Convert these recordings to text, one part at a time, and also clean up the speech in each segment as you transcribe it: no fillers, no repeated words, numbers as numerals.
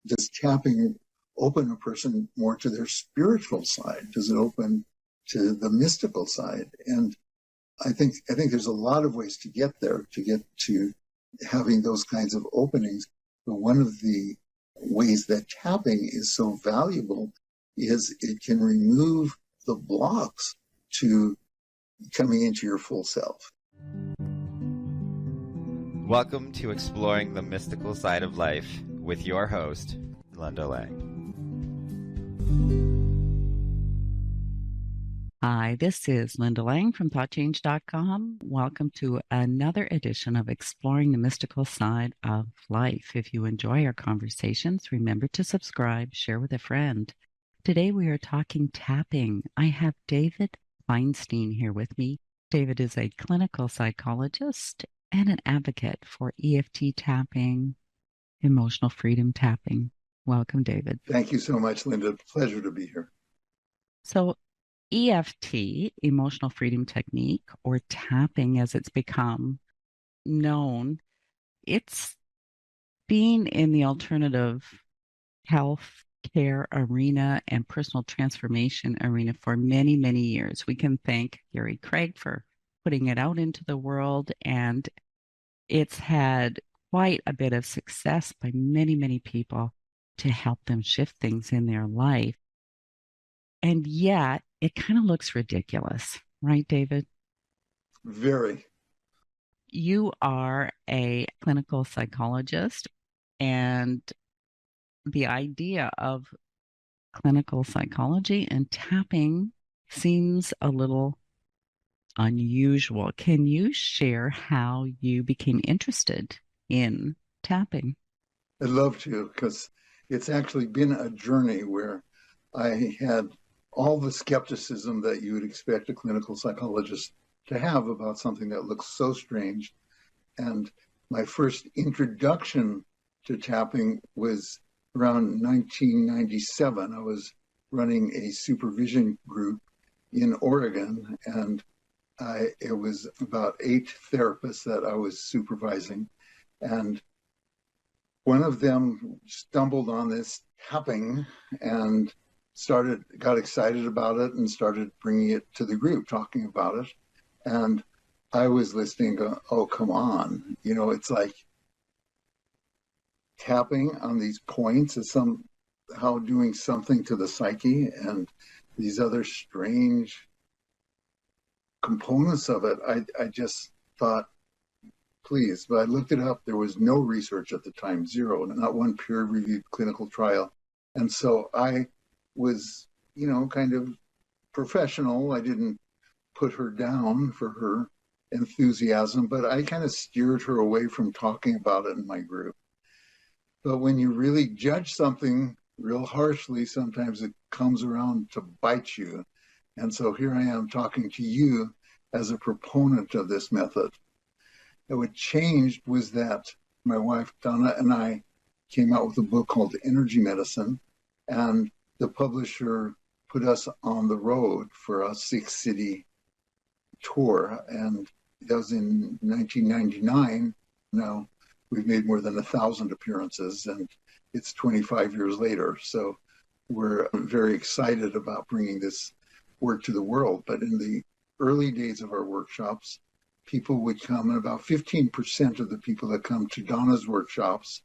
does tapping open a person more to their spiritual side? Does it open to the mystical side? And I think there's a lot of ways to get there, to get to having those kinds of openings. But one of the ways that tapping is so valuable is it can remove the blocks to coming into your full self. Welcome to Exploring the Mystical Side of Life with your host, Linda Lang. Hi, this is Linda Lang from ThoughtChange.com. Welcome to another edition of Exploring the Mystical Side of Life. If you enjoy our conversations, remember to subscribe, share with a friend. Today we are talking tapping. I have David Feinstein here with me. David is a clinical psychologist and an advocate for EFT tapping, emotional freedom tapping. Welcome, David. Thank you so much, Linda. Pleasure to be here. So EFT, emotional freedom technique, or tapping as it's become known, it's been in the alternative health care arena and personal transformation arena for many, many years. We can thank Gary Craig for putting it out into the world, and it's had quite a bit of success by many, many people to help them shift things in their life. And yet, it kind of looks ridiculous, right, David? Very. You are a clinical psychologist, and the idea of clinical psychology and tapping seems a little unusual. Can you share how you became interested in tapping? I'd love to, because it's actually been a journey where I had all the skepticism that you would expect a clinical psychologist to have about something that looks so strange. And my first introduction to tapping was around 1997. I was running a supervision group in Oregon, and it was about 8 therapists that I was supervising. And one of them stumbled on this tapping and got excited about it and started bringing it to the group, talking about it. And I was listening, going, oh, come on. You know, it's like tapping on these points is somehow doing something to the psyche, and these other strange components of it. I just thought, please. But I looked it up. There was no research at the time, zero, not one peer-reviewed clinical trial. And so I was, kind of professional. I didn't put her down for her enthusiasm, but I kind of steered her away from talking about it in my group. But when you really judge something real harshly, sometimes it comes around to bite you. And so here I am talking to you as a proponent of this method. And what changed was that my wife, Donna, and I came out with a book called Energy Medicine, and the publisher put us on the road for a 6-city tour. And that was in 1999. Now we've made more than 1,000 appearances, and it's 25 years later. So we're very excited about bringing this work to the world. But in the early days of our workshops, people would come, and about 15% of the people that come to Donna's workshops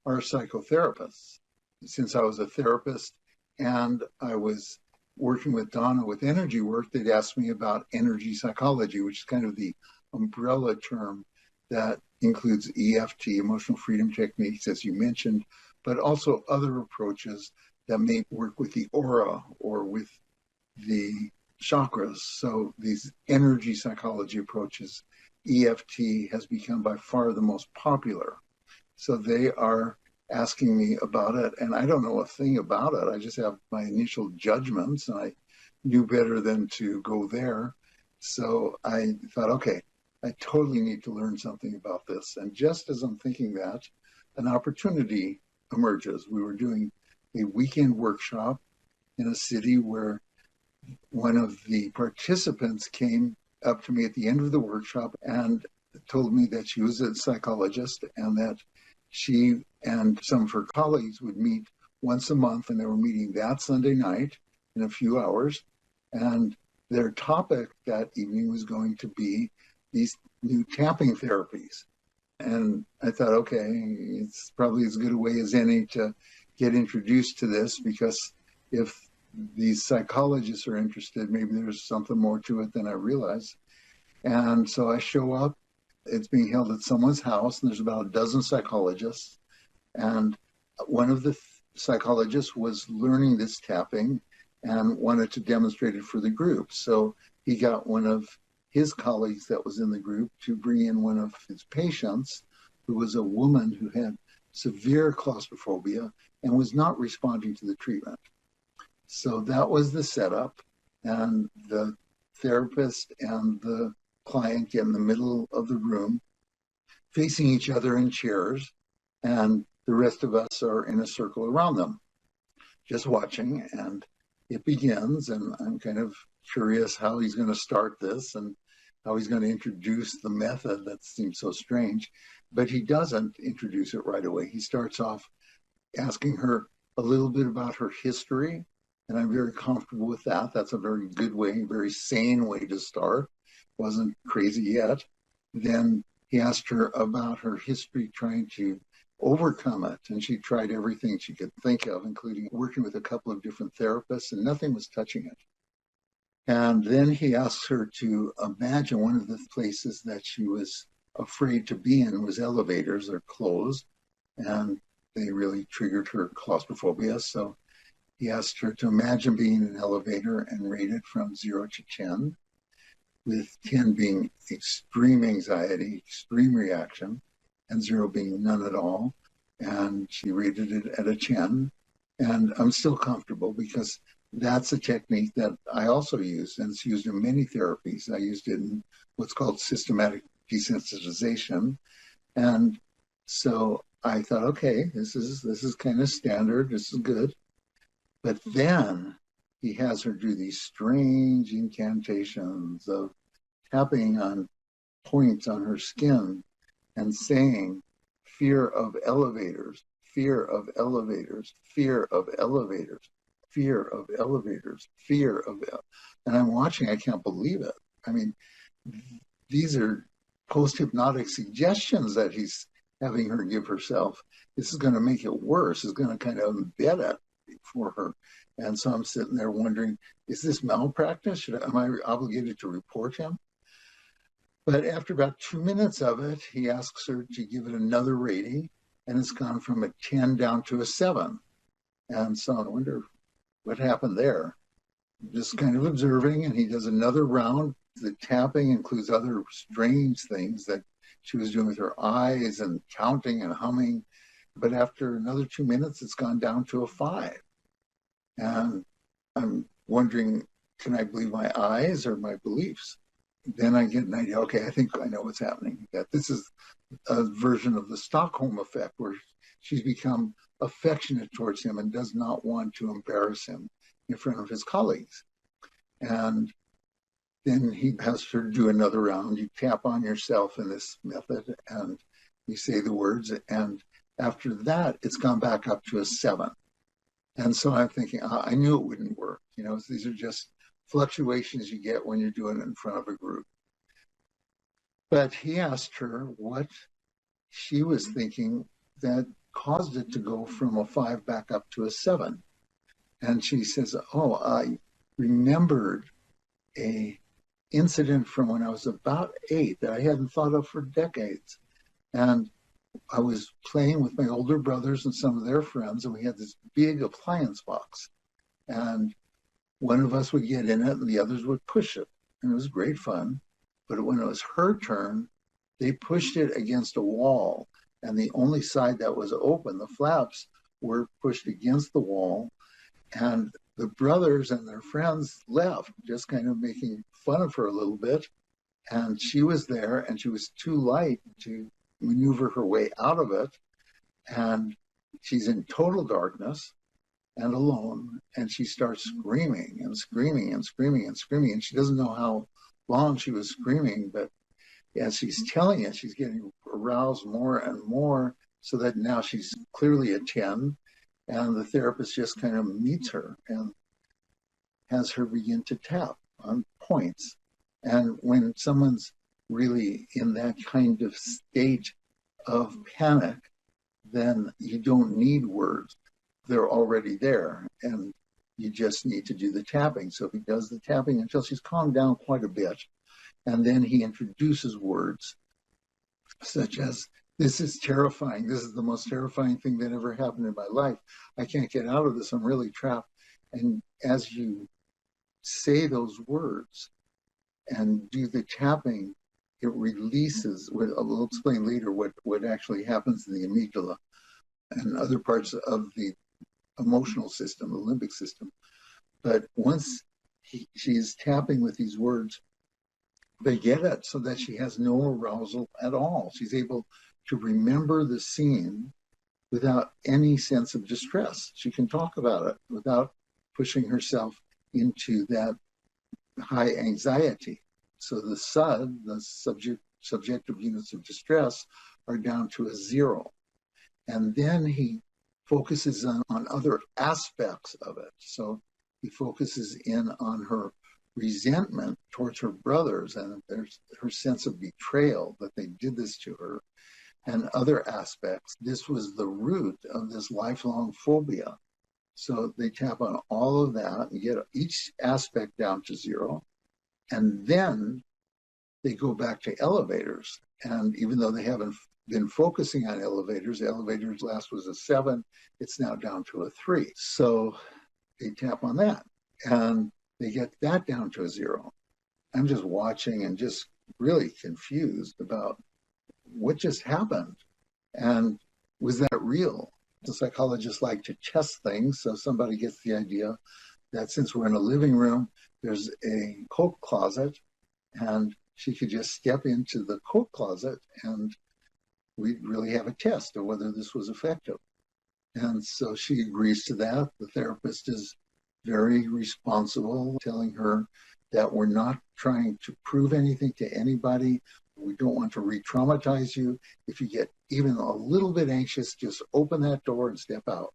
are psychotherapists. Since I was a therapist and I was working with Donna with energy work, they'd ask me about energy psychology, which is kind of the umbrella term that includes EFT, emotional freedom techniques, as you mentioned, but also other approaches that may work with the aura or with the chakras. So these energy psychology approaches, EFT has become by far the most popular. So they are asking me about it, and I don't know a thing about it. I just have my initial judgments, and I knew better than to go there. So I thought, okay, I totally need to learn something about this. And just as I'm thinking that, an opportunity emerges. We were doing a weekend workshop in a city where one of the participants came up to me at the end of the workshop and told me that she was a psychologist and that she And some of her colleagues would meet once a month, and they were meeting that Sunday night in a few hours. And their topic that evening was going to be these new tapping therapies. And I thought, okay, it's probably as good a way as any to get introduced to this, because if these psychologists are interested, maybe there's something more to it than I realize. And so I show up. It's being held at someone's house, and there's about a dozen psychologists. And one of the psychologists was learning this tapping and wanted to demonstrate it for the group. So he got one of his colleagues that was in the group to bring in one of his patients, who was a woman who had severe claustrophobia and was not responding to the treatment. So that was the setup, and the therapist and the client get in the middle of the room, facing each other in chairs, and the rest of us are in a circle around them, just watching. And it begins, and I'm kind of curious how he's going to start this and how he's going to introduce the method that seems so strange. But he doesn't introduce it right away. He starts off asking her a little bit about her history, and I'm very comfortable with that. That's a very good way, very sane way to start. Wasn't crazy yet. Then he asked her about her history trying to overcome it, and she tried everything she could think of, including working with a couple of different therapists, and nothing was touching it. And then he asked her to imagine one of the places that she was afraid to be in was elevators. They're closed, and they really triggered her claustrophobia. So he asked her to imagine being in an elevator and rate it from 0 to 10, with 10 being extreme anxiety, extreme reaction, and 0 being none at all. And she rated it at a 10. And I'm still comfortable, because that's a technique that I also use, and it's used in many therapies. I used it in what's called systematic desensitization. And so I thought, okay, this is kind of standard. This is good. But then he has her do these strange incantations of tapping on points on her skin and saying, fear of elevators, fear of elevators, fear of elevators, fear of elevators, fear of and I'm watching, I can't believe it. I mean, these are post-hypnotic suggestions that he's having her give herself. This is going to make it worse. It's going to kind of embed it for her. And so I'm sitting there wondering, is this malpractice? Am I obligated to report him? But after about 2 minutes of it, he asks her to give it another rating, and it's gone from a 10 down to a 7. And so I wonder what happened there. Just kind of observing, and he does another round. The tapping includes other strange things that she was doing with her eyes and counting and humming. But after another 2 minutes, it's gone down to a 5. And I'm wondering, can I believe my eyes or my beliefs? Then I get an idea, okay, I think I know what's happening. That this is a version of the Stockholm effect, where she's become affectionate towards him and does not want to embarrass him in front of his colleagues. And then he has her do another round. You tap on yourself in this method, and you say the words. And after that, it's gone back up to a 7. And so I'm thinking, I knew it wouldn't work. You know, these are just fluctuations you get when you're doing it in front of a group. But he asked her what she was thinking that caused it to go from a 5 back up to a 7. And she says, oh, I remembered a incident from when I was about 8 that I hadn't thought of for decades. And I was playing with my older brothers and some of their friends, and we had this big appliance box. And one of us would get in it and the others would push it. And it was great fun. But when it was her turn, they pushed it against a wall. And the only side that was open, the flaps, were pushed against the wall. And the brothers and their friends left, just kind of making fun of her a little bit. And she was there, and she was too light to maneuver her way out of it. And she's in total darkness and alone, and she starts screaming and screaming and screaming and screaming. And she doesn't know how long she was screaming, but as she's telling it, she's getting aroused more and more. so that now she's clearly a 10, and the therapist just kind of meets her and has her begin to tap on points. And when someone's really in that kind of state of panic, then you don't need words. They're already there, and you just need to do the tapping. So he does the tapping until she's calmed down quite a bit. And then he introduces words such as, "This is terrifying. This is the most terrifying thing that ever happened in my life. I can't get out of this. I'm really trapped." And as you say those words and do the tapping, it releases, I'll explain later what actually happens in the amygdala and other parts of the emotional system, the limbic system. But once she's tapping with these words, they get it so that she has no arousal at all. She's able to remember the scene without any sense of distress. She can talk about it without pushing herself into that high anxiety. So the SUD, the subjective units of distress, are down to a 0. And then he focuses on other aspects of it. So he focuses in on her resentment towards her brothers and there's her sense of betrayal that they did this to her, and other aspects. This was the root of this lifelong phobia. So they tap on all of that and get each aspect down to 0. And then they go back to elevators. And even though they haven't been focusing on elevators last was a 7, it's now down to a 3. So they tap on that and they get that down to a 0. I'm just watching and just really confused about what just happened. And was that real? The psychologists like to test things. So somebody gets the idea that since we're in a living room, there's a coat closet, and she could just step into the coat closet and we'd really have a test of whether this was effective. And so she agrees to that. The therapist is very responsible, telling her that we're not trying to prove anything to anybody. We don't want to re-traumatize you. If you get even a little bit anxious, just open that door and step out.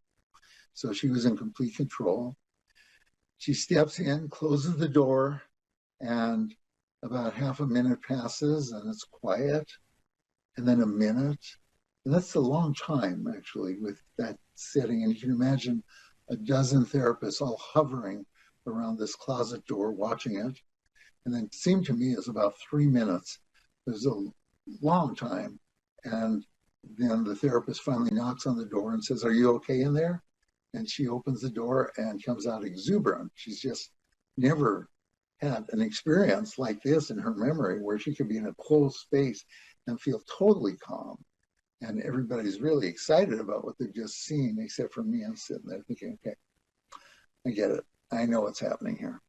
So she was in complete control. She steps in, closes the door, and about half a minute passes and it's quiet, and then a minute. And that's a long time, actually, with that setting. And you can imagine a dozen therapists all hovering around this closet door watching it. And then it seemed to me as about 3 minutes. It was a long time. And then the therapist finally knocks on the door and says, "Are you okay in there?" And she opens the door and comes out exuberant. She's just never had an experience like this in her memory where she could be in a closed space and feel totally calm. And everybody's really excited about what they've just seen, except for me. I'm sitting there thinking, okay, I get it. I know what's happening here.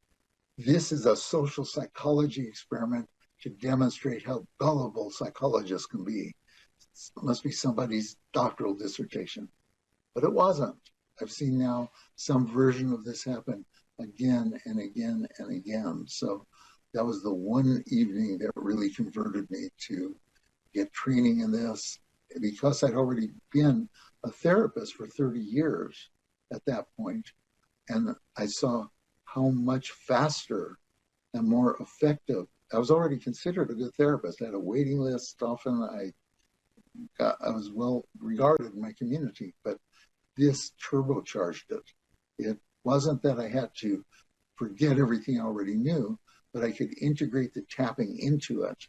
This is a social psychology experiment to demonstrate how gullible psychologists can be. It must be somebody's doctoral dissertation. But it wasn't. I've seen now some version of this happen again and again and again. So that was the one evening that really converted me to get training in this, because I'd already been a therapist for 30 years at that point, and I saw how much faster and more effective. I was already considered a good therapist. I had a waiting list often. I was well regarded in my community, but this turbocharged it. It wasn't that I had to forget everything I already knew, but I could integrate the tapping into it.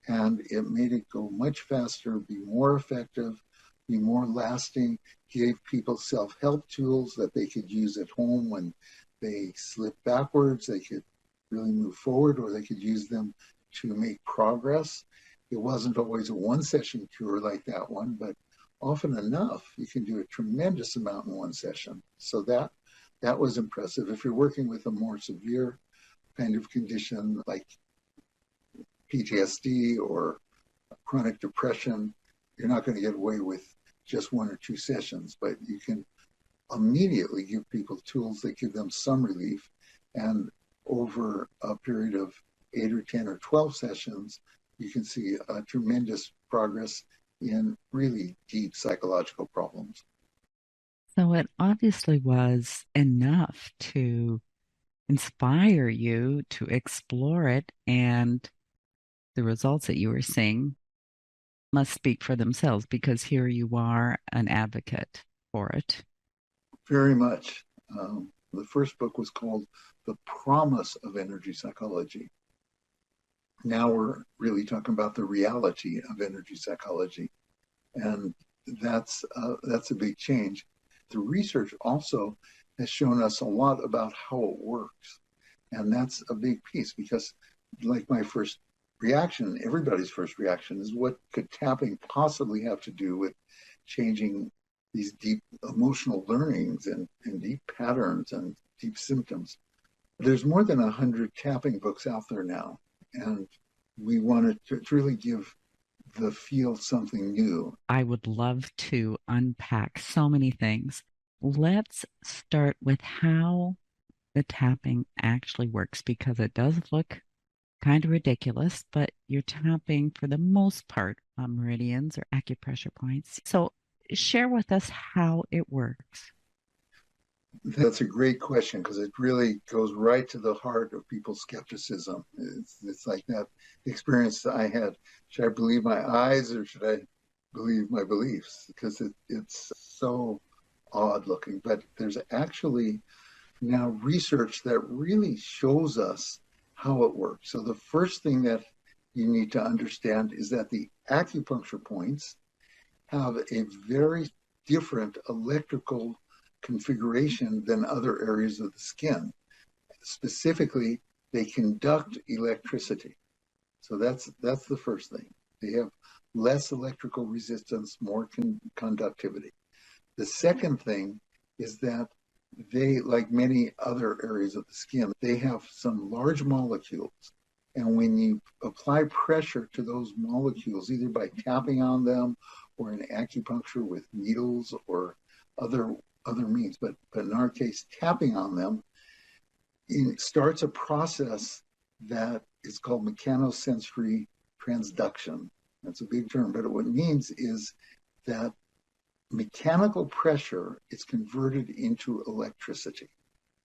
And it made it go much faster, be more effective, be more lasting, gave people self-help tools that they could use at home when they slip backwards. They could really move forward, or they could use them to make progress. It wasn't always a one-session cure like that one, but often enough, you can do a tremendous amount in one session. So that was impressive. If you're working with a more severe kind of condition like PTSD or chronic depression, you're not going to get away with just 1 or 2 sessions, but you can immediately give people tools that give them some relief. And over a period of 8 or 10 or 12 sessions, you can see a tremendous progress in really deep psychological problems. So it obviously was enough to inspire you to explore it, and the results that you were seeing must speak for themselves because here you are, an advocate for it. Very much. The first book was called The Promise of Energy Psychology. Now we're really talking about the reality of energy psychology. And that's a big change. The research also has shown us a lot about how it works. And that's a big piece because, like my first reaction, everybody's first reaction is, what could tapping possibly have to do with changing these deep emotional learnings and deep patterns and deep symptoms? There's more than 100 tapping books out there now. And we wanted to really give the field something new. I would love to unpack so many things. Let's start with how the tapping actually works because it does look kind of ridiculous, but you're tapping for the most part on meridians or acupressure points. So share with us how it works. That's a great question because it really goes right to the heart of people's skepticism. It's like that experience that I had. Should I believe my eyes or should I believe my beliefs? Because it's so odd looking. But there's actually now research that really shows us how it works. So the first thing that you need to understand is that the acupuncture points have a very different electrical configuration than other areas of the skin. Specifically, they conduct electricity. So that's the first thing. They have less electrical resistance, more conductivity. The second thing is that they, like many other areas of the skin, they have some large molecules. And when you apply pressure to those molecules, either by tapping on them or in acupuncture with needles or other means, but in our case, tapping on them, it starts a process that is called mechanosensory transduction. That's a big term, but what it means is that mechanical pressure is converted into electricity.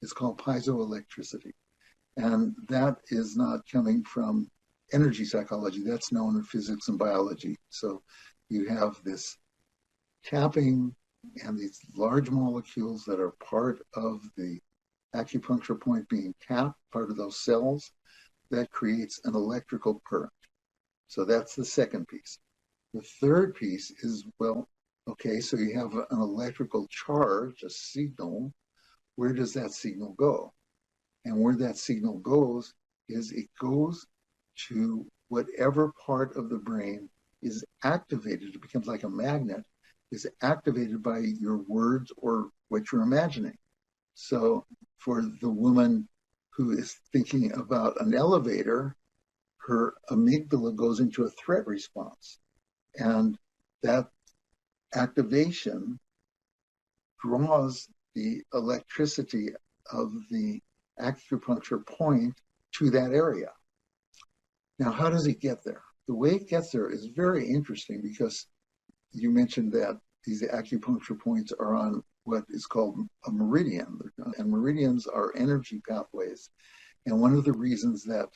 It's called piezoelectricity. And that is not coming from energy psychology. That's known in physics and biology. So you have this tapping and these large molecules that are part of the acupuncture point being tapped, part of those cells, that creates an electrical current. So that's the second piece. The third piece is, well, okay, so you have an electrical charge, a signal. Where does that signal go? And where that signal goes is it goes to whatever part of the brain is activated. It becomes like a magnet, is activated by your words or what you're imagining. So for the woman who is thinking about an elevator, her amygdala goes into a threat response. And that activation draws the electricity of the acupuncture point to that area. Now, how does it get there? The way it gets there is very interesting because you mentioned that these acupuncture points are on what is called a meridian, and meridians are energy pathways. And one of the reasons that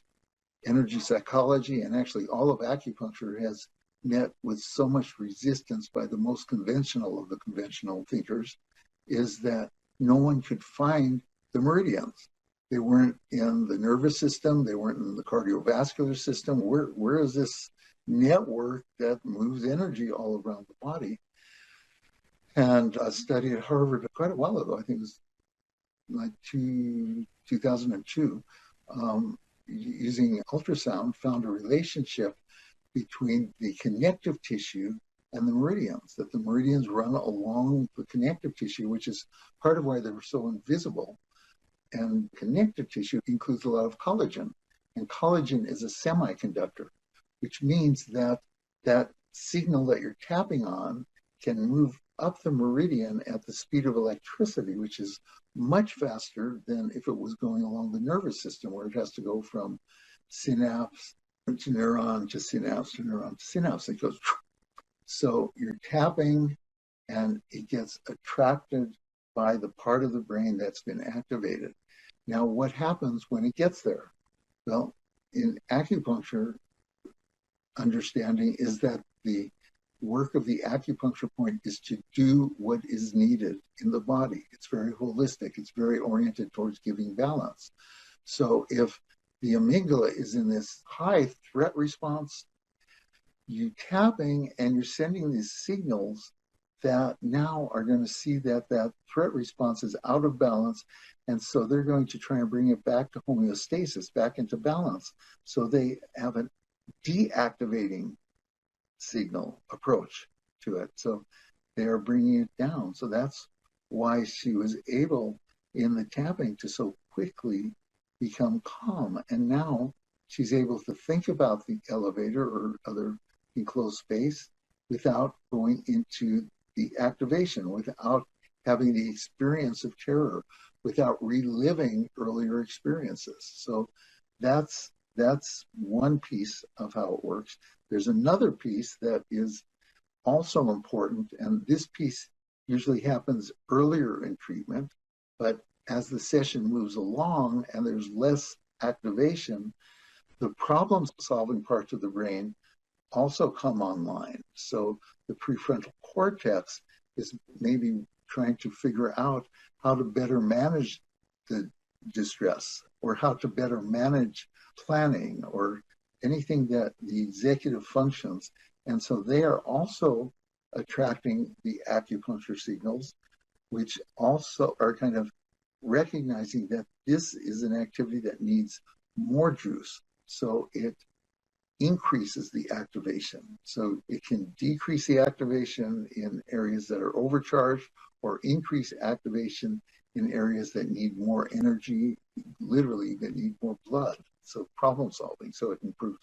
energy psychology and actually all of acupuncture has met with so much resistance by the most conventional of the conventional thinkers is that no one could find the meridians. They weren't in the nervous system. They weren't in the cardiovascular system. Where is this network that moves energy all around the body? And a study at Harvard quite a while ago, I think it was like 2002, using ultrasound, found a relationship between the connective tissue and the meridians, that the meridians run along the connective tissue, which is part of why they were so invisible. And connective tissue includes a lot of collagen. And collagen is a semiconductor, which means that that signal that you're tapping on can move up the meridian at the speed of electricity, which is much faster than if it was going along the nervous system, where it has to go from synapse to neuron to synapse to neuron to synapse. It goes. So you're tapping and it gets attracted by the part of the brain that's been activated. Now, what happens when it gets there? Well, in acupuncture, understanding is that the work of the acupuncture point is to do what is needed in the body. It's very holistic. It's very oriented towards giving balance. So if the amygdala is in this high threat response, you tapping and you're sending these signals that now are going to see that that threat response is out of balance. And so they're going to try and bring it back to homeostasis, back into balance. So they have a deactivating signal approach to it. So they are bringing it down. So that's why she was able in the tapping to so quickly become calm. And now she's able to think about the elevator or other enclosed space without going into the activation, without having the experience of terror, without reliving earlier experiences. So that's one piece of how it works. There's another piece that is also important, and this piece usually happens earlier in treatment, but as the session moves along and there's less activation, the problem-solving parts of the brain also come online. So the prefrontal cortex is maybe trying to figure out how to better manage the distress or how to better manage planning or anything that the executive functions. And so they are also attracting the acupuncture signals, which also are kind of recognizing that this is an activity that needs more juice. So it increases the activation. So it can decrease the activation in areas that are overcharged or increase activation in areas that need more energy, literally that need more blood. So problem solving. So it improves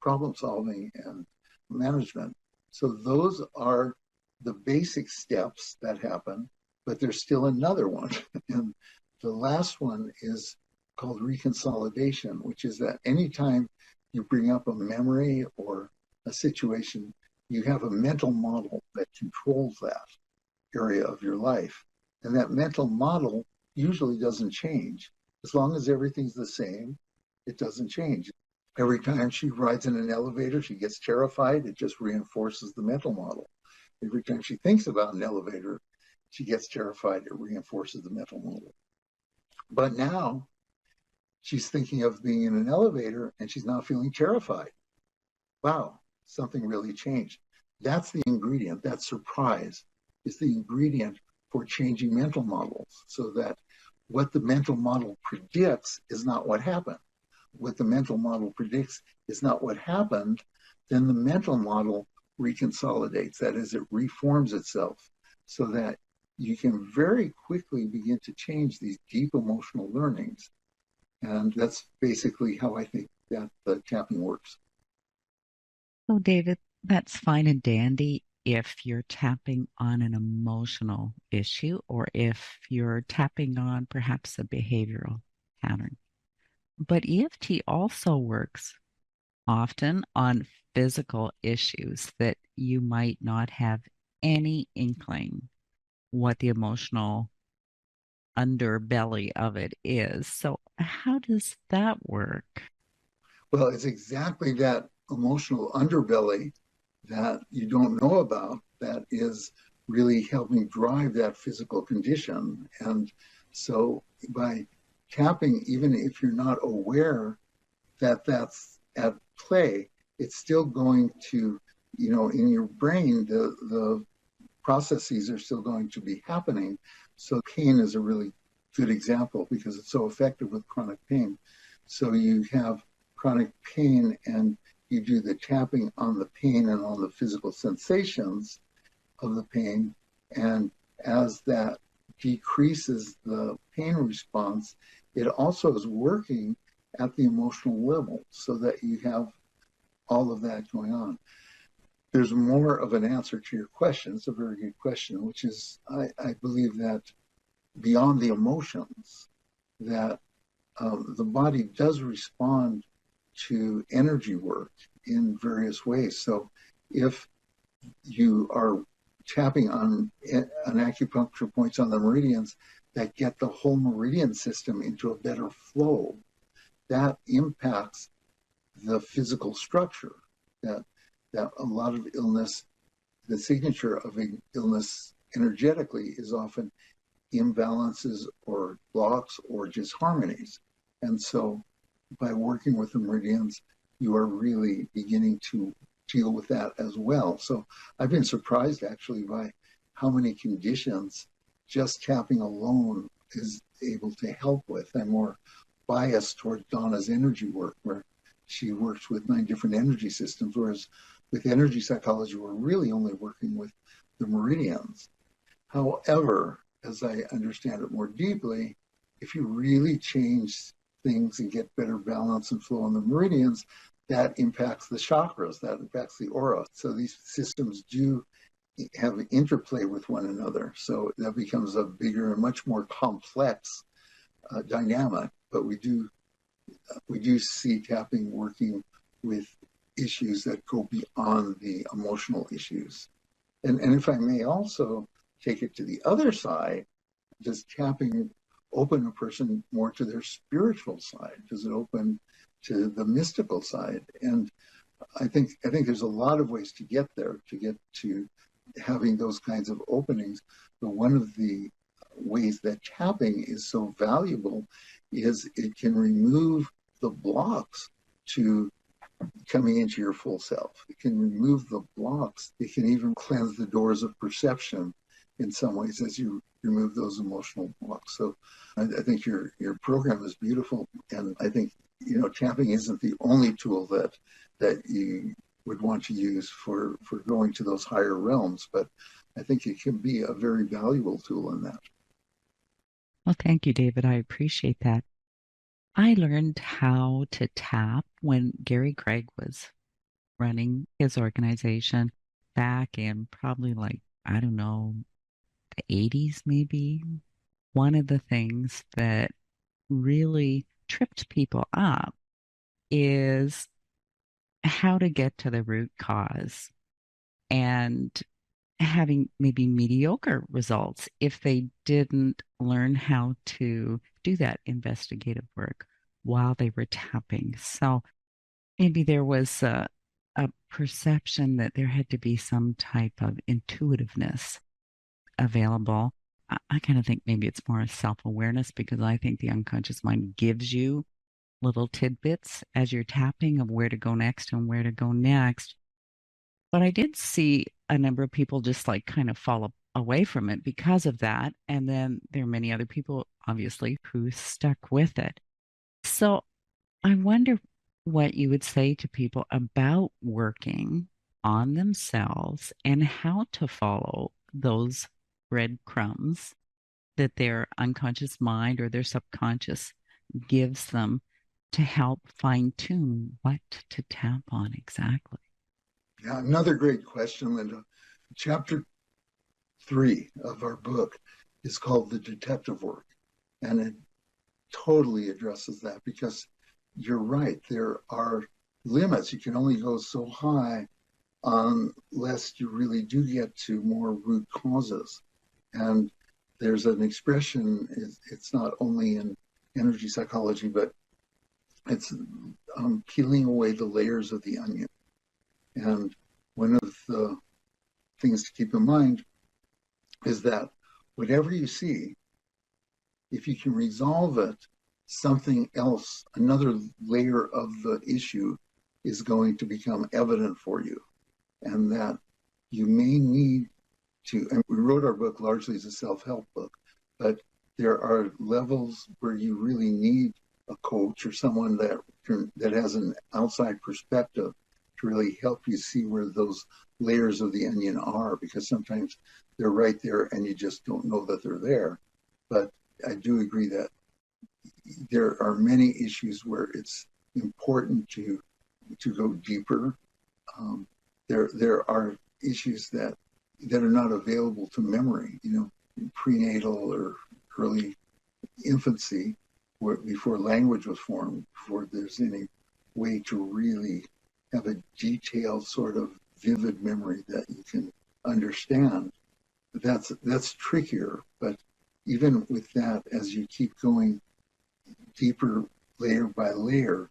problem solving and management. So those are the basic steps that happen, but there's still another one. And the last one is called reconsolidation, which is that anytime you bring up a memory or a situation, you have a mental model that controls that area of your life. And that mental model usually doesn't change. As long as everything's the same, it doesn't change. Every time she rides in an elevator, she gets terrified. It just reinforces the mental model. Every time she thinks about an elevator, she gets terrified. It reinforces the mental model. But now she's thinking of being in an elevator and she's not feeling terrified. Wow, something really changed. That's the ingredient. That surprise is the ingredient for changing mental models, so that what the mental model predicts is not what happened. What the mental model predicts is not what happened, then the mental model reconsolidates. That is, it reforms itself so that you can very quickly begin to change these deep emotional learnings. And that's basically how I think that the tapping works. So, David, that's fine and dandy if you're tapping on an emotional issue or if you're tapping on perhaps a behavioral pattern. But EFT also works often on physical issues that you might not have any inkling what the emotional underbelly of it is. So, how does that work? Well, it's exactly that emotional underbelly that you don't know about that is really helping drive that physical condition. And so by tapping, even if you're not aware that that's at play, it's still going to, in your brain, the processes are still going to be happening. So pain is a really good example because it's so effective with chronic pain. So you have chronic pain and you do the tapping on the pain and on the physical sensations of the pain. And as that decreases the pain response, it also is working at the emotional level so that you have all of that going on. There's more of an answer to your question. It's a very good question, which is I believe that beyond the emotions, that the body does respond to energy work in various ways. So if you are tapping on acupuncture points on the meridians that get the whole meridian system into a better flow. That impacts the physical structure. That a lot of illness, the signature of an illness energetically is often imbalances or blocks or disharmonies. And so by working with the meridians, you are really beginning to deal with that as well. So I've been surprised actually by how many conditions just tapping alone is able to help with. I'm more biased towards Donna's energy work, where she works with 9 different energy systems, whereas with energy psychology, we're really only working with the meridians. However, as I understand it more deeply, if you really change things and get better balance and flow on the meridians, that impacts the chakras, that impacts the aura. So these systems do have interplay with one another. So that becomes a bigger and much more complex dynamic. But we do see tapping working with issues that go beyond the emotional issues. And if I may also take it to the other side, does tapping open a person more to their spiritual side? Does it open to the mystical side? And I think there's a lot of ways to get there, to get to having those kinds of openings. But one of the ways that tapping is so valuable is it can remove the blocks to coming into your full self. It can remove the blocks. It can even cleanse the doors of perception in some ways as you remove those emotional blocks. So I think your program is beautiful. And I think, tapping isn't the only tool that you would want to use for going to those higher realms, but I think it can be a very valuable tool in that. Well, thank you, David. I appreciate that. I learned how to tap when Gary Craig was running his organization back in probably I don't know, the 80s maybe. One of the things that really tripped people up is how to get to the root cause and having maybe mediocre results if they didn't learn how to do that investigative work while they were tapping. So maybe there was a perception that there had to be some type of intuitiveness available. I kind of think maybe it's more self-awareness, because I think the unconscious mind gives you little tidbits as you're tapping of where to go next and where to go next. But I did see a number of people just kind of fall away from it because of that. And then there are many other people, obviously, who stuck with it. So I wonder what you would say to people about working on themselves and how to follow those breadcrumbs that their unconscious mind or their subconscious gives them to help fine tune what to tap on exactly. Yeah, another great question, Linda. Chapter 3 of our book is called The Detective Work, and it totally addresses that, because you're right, there are limits. You can only go so high unless you really do get to more root causes. And there's an expression, it's not only in energy psychology, but it's peeling away the layers of the onion. And one of the things to keep in mind is that whatever you see, if you can resolve it, something else, another layer of the issue is going to become evident for you. And that you may need to, and we wrote our book largely as a self-help book, but there are levels where you really need a coach or someone that has an outside perspective to really help you see where those layers of the onion are, because sometimes they're right there and you just don't know that they're there. But I do agree that there are many issues where it's important to go deeper. There are issues that are not available to memory, prenatal or early infancy, before language was formed, before there's any way to really have a detailed sort of vivid memory that you can understand. But that's trickier. But even with that, as you keep going deeper layer by layer,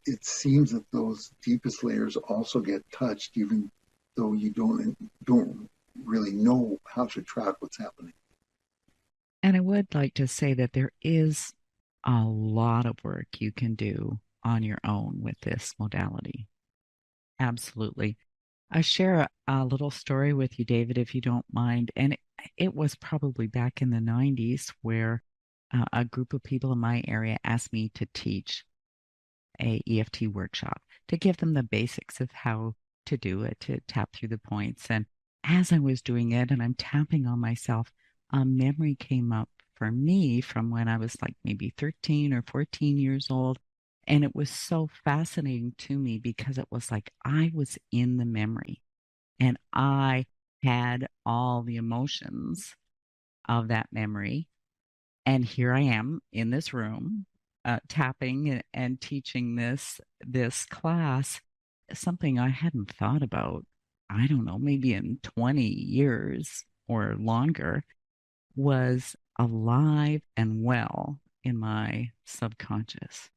it seems that those deepest layers also get touched, even though you don't really know how to track what's happening. And I would like to say that there is a lot of work you can do on your own with this modality. Absolutely. I share a little story with you, David, if you don't mind. And it was probably back in the 90s where a group of people in my area asked me to teach a EFT workshop to give them the basics of how to do it, to tap through the points. And as I was doing it and I'm tapping on myself, a memory came up for me from when I was like maybe 13 or 14 years old. And it was so fascinating to me because it was like I was in the memory and I had all the emotions of that memory. And here I am in this room, tapping and teaching this class, something I hadn't thought about. I don't know, maybe in 20 years or longer, was alive and well in my subconscious.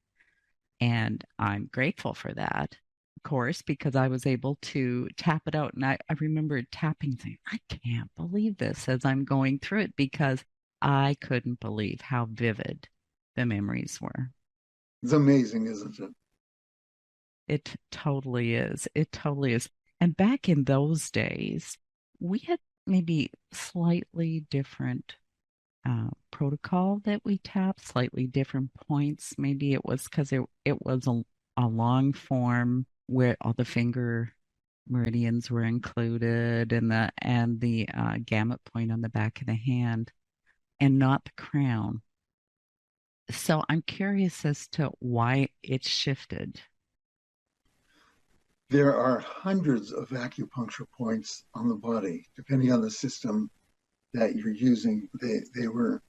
And I'm grateful for that, of course, because I was able to tap it out. And I remember tapping, saying, I can't believe this as I'm going through it because I couldn't believe how vivid the memories were. It's amazing, isn't it? It totally is. It totally is. And back in those days, we had maybe slightly different protocol that we tapped, slightly different points. Maybe it was because it was a long form where all the finger meridians were included and the gamut point on the back of the hand and not the crown. So I'm curious as to why it shifted. There are hundreds of acupuncture points on the body, depending on the system that you're using. They were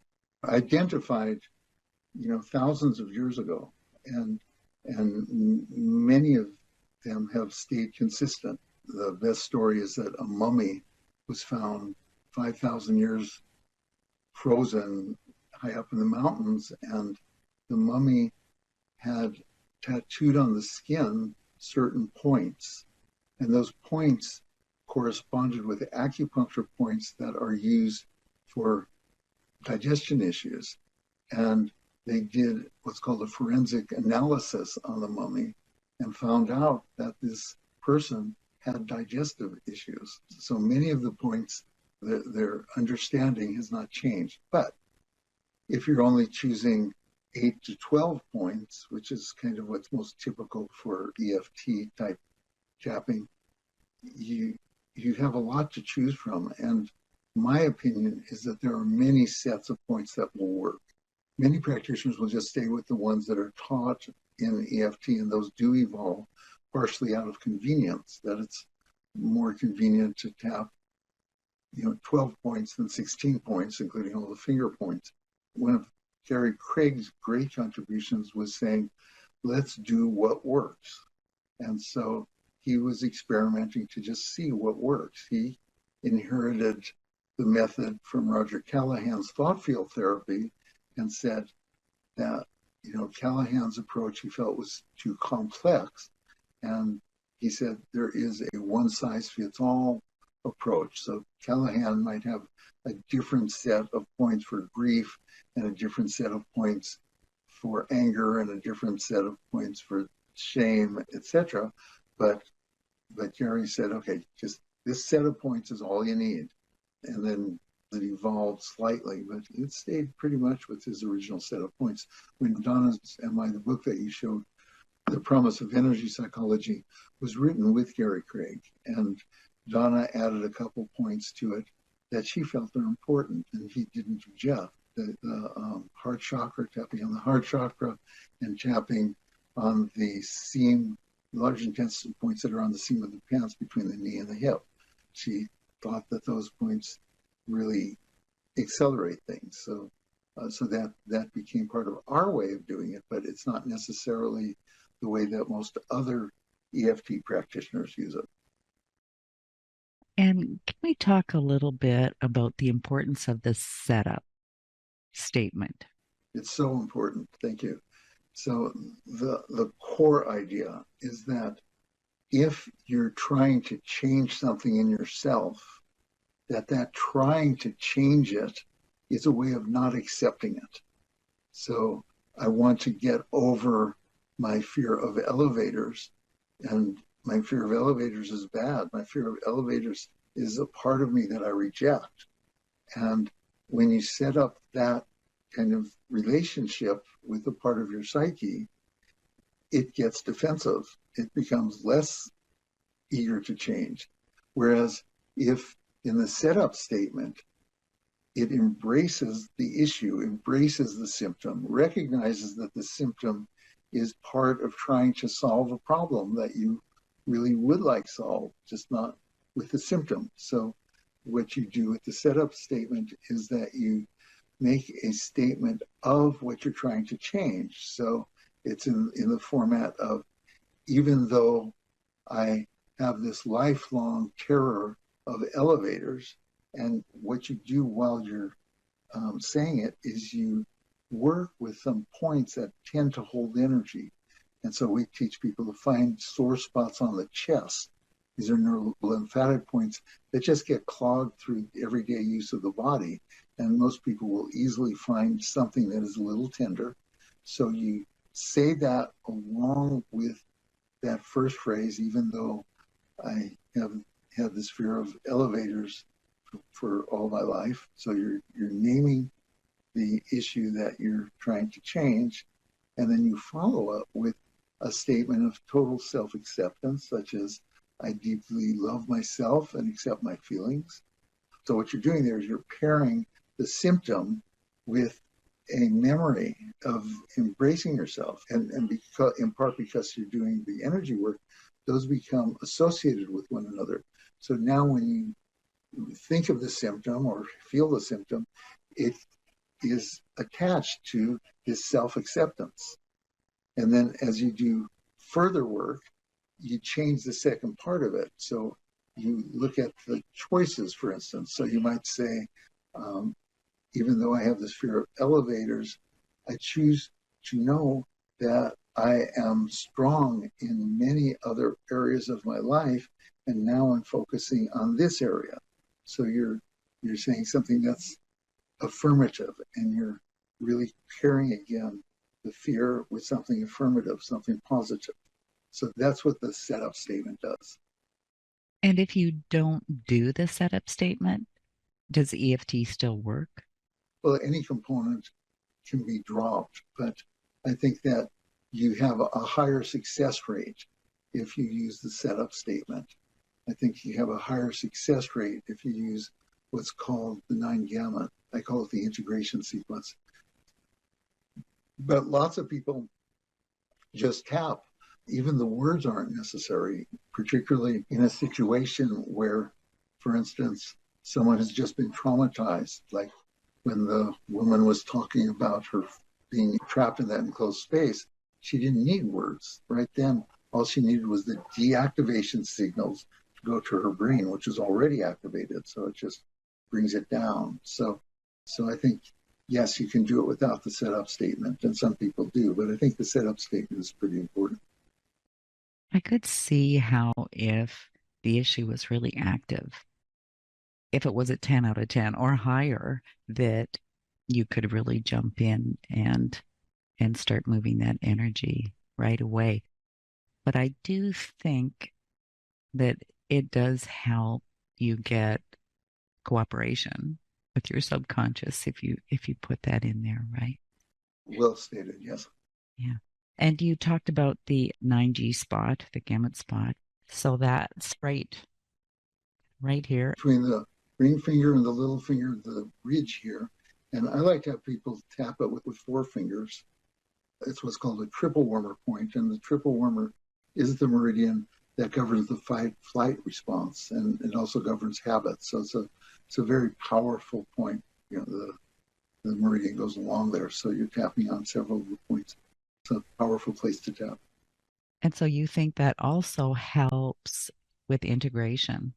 identified, thousands of years ago, and many of them have stayed consistent. The best story is that a mummy was found 5,000 years frozen high up in the mountains, and the mummy had tattooed on the skin certain points, and those points corresponded with acupuncture points that are used for digestion issues. And they did what's called a forensic analysis on the mummy and found out that this person had digestive issues. So many of the points, their understanding has not changed. But if you're only choosing 8 to 12 points, which is kind of what's most typical for EFT type tapping, you have a lot to choose from. And my opinion is that there are many sets of points that will work. Many practitioners will just stay with the ones that are taught in EFT, and those do evolve partially out of convenience, that it's more convenient to tap 12 points than 16 points, including all the finger points. One of Gary Craig's great contributions was saying, let's do what works. And so he was experimenting to just see what works. He inherited the method from Roger Callahan's thought field therapy and said that, Callahan's approach he felt was too complex. And he said there is a one size fits all approach. So Callahan might have a different set of points for grief and a different set of points for anger and a different set of points for shame, etc. But Gary said, okay, just this set of points is all you need. And then it evolved slightly, but it stayed pretty much with his original set of points. When Donna's MI, the book that you showed, The Promise of Energy Psychology, was written with Gary Craig. And Donna added a couple points to it that she felt are important, and he didn't object. The heart chakra, tapping on the heart chakra, and tapping on the seam, large intensity points that are on the seam of the pants between the knee and the hip. She thought that those points really accelerate things. So that became part of our way of doing it, but it's not necessarily the way that most other EFT practitioners use it. And can we talk a little bit about the importance of the setup statement? It's so important. Thank you. So the core idea is that if you're trying to change something in yourself, that trying to change it is a way of not accepting it. So I want to get over my fear of elevators, and my fear of elevators is bad. My fear of elevators is a part of me that I reject. And when you set up that kind of relationship with a part of your psyche, it gets defensive. It becomes less eager to change. Whereas if in the setup statement, it embraces the issue, embraces the symptom, recognizes that the symptom is part of trying to solve a problem that you really would like solved, just not with the symptom. So what you do with the setup statement is that you make a statement of what you're trying to change. So it's in the format of, even though I have this lifelong terror of elevators, and what you do while you're saying it is you work with some points that tend to hold energy. And so we teach people to find sore spots on the chest. These are neurolymphatic points that just get clogged through everyday use of the body. And most people will easily find something that is a little tender. So you say that along with that first phrase, even though I have had this fear of elevators for all my life. So you're naming the issue that you're trying to change, and then you follow up with a statement of total self-acceptance, such as, I deeply love myself and accept my feelings. So what you're doing there is you're pairing the symptom with a memory of embracing yourself. And because, in part because you're doing the energy work, those become associated with one another. So now when you think of the symptom or feel the symptom, it is attached to this self-acceptance. And then as you do further work, you change the second part of it. So you look at the choices, for instance. So you might say, even though I have this fear of elevators, I choose to know that I am strong in many other areas of my life, and now I'm focusing on this area. So you're saying something that's affirmative, and you're really pairing again the fear with something affirmative, something positive. So that's what the setup statement does. And if you don't do the setup statement, does EFT still work? Well, any component can be dropped, but I think that you have a higher success rate if you use the setup statement. I think you have a higher success rate if you use what's called the 9 Gamut. I call it the integration sequence. But lots of people just tap. Even the words aren't necessary, particularly in a situation where, for instance, someone has just been traumatized, like when the woman was talking about her being trapped in that enclosed space. She didn't need words. Right then, all she needed was the deactivation signals to go to her brain, which is already activated. So it just brings it down. So I think, yes, you can do it without the setup statement, and some people do, but I think the setup statement is pretty important. I could see how if the issue was really active, if it was a 10 out of 10 or higher, that you could really jump in and start moving that energy right away. But I do think that it does help you get cooperation with your subconscious if you put that in there, right? Well stated, yes. Yeah. And you talked about the 9G spot, the gamut spot. So that's right here. Between the ring finger and the little finger, the ridge here. And I like to have people tap it with 4 fingers. It's what's called a triple warmer point, and the triple warmer is the meridian that governs the fight-flight response, and it also governs habits. So it's a very powerful point. You know, the meridian goes along there, so you're tapping on several points. It's a powerful place to tap. And so you think that also helps with integration?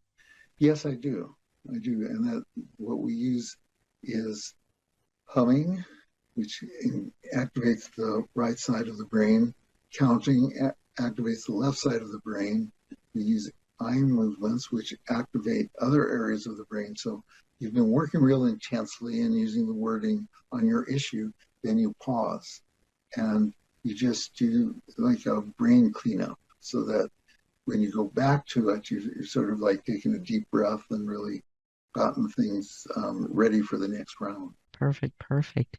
Yes, I do. I do. And that what we use is humming, which activates the right side of the brain. Counting activates the left side of the brain. We use eye movements, which activate other areas of the brain. So you've been working real intensely and using the wording on your issue, then you pause and you just do like a brain cleanup so that when you go back to it, you're sort of like taking a deep breath and really gotten things ready for the next round. Perfect, perfect.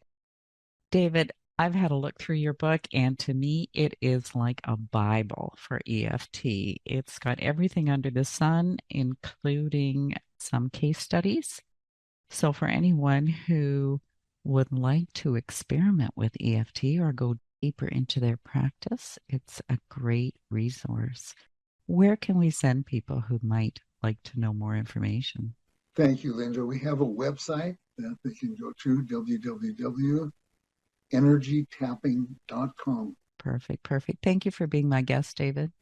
David, I've had a look through your book, and to me, it is like a Bible for EFT. It's got everything under the sun, including some case studies. So, for anyone who would like to experiment with EFT or go deeper into their practice, it's a great resource. Where can we send people who might like to know more information? Thank you, Linda. We have a website that they can go to, www.energytapping.com. Perfect, perfect. Thank you for being my guest, David.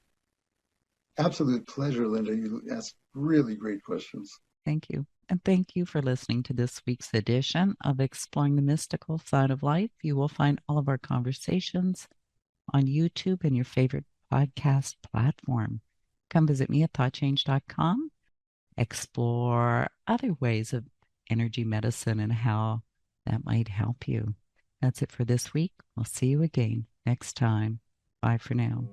Absolute pleasure, Linda. You asked really great questions. Thank you. And thank you for listening to this week's edition of Exploring the Mystical Side of Life. You will find all of our conversations on YouTube and your favorite podcast platform. Come visit me at thoughtchange.com. Explore other ways of energy medicine and how that might help you. That's it for this week. We'll see you again next time. Bye for now.